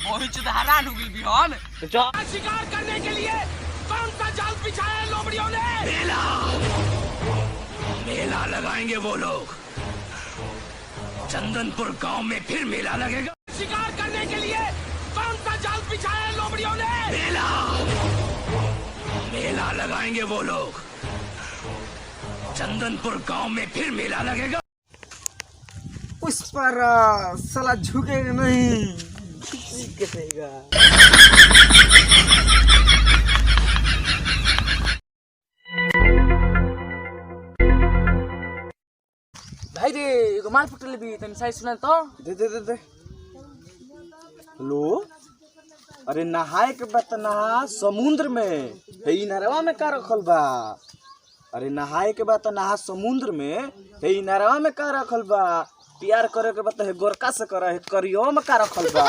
बहुत हैरान हो गई बिहान। शिकार करने के लिए कौन सा जाल बिछाया है लोमड़ियों ने? मेला मेला लगाएंगे वो लोग। चंदनपुर गांव में फिर मेला लगेगा। शिकार करने के लिए कौन सा जाल बिछाया है लोमड़ियों ने? मेला मेला लगाएंगे वो लोग। चंदनपुर गांव में फिर मेला लगेगा। उस पर साला झुकेगा नहीं, गिरेगा। भाई रे एगो माल फुटल भी तनी साइड सुना तो दे दे दे दे। हेलो, अरे नहाए के बाद नहा समुद्र में है। इ नरवा में का रखल बा? अरे नहाए के बाद नहा समुद्र में है। इ नरवा में का रखल बा? प्यार करे के बाद है गोरका से करे, करियो में का रखल बा?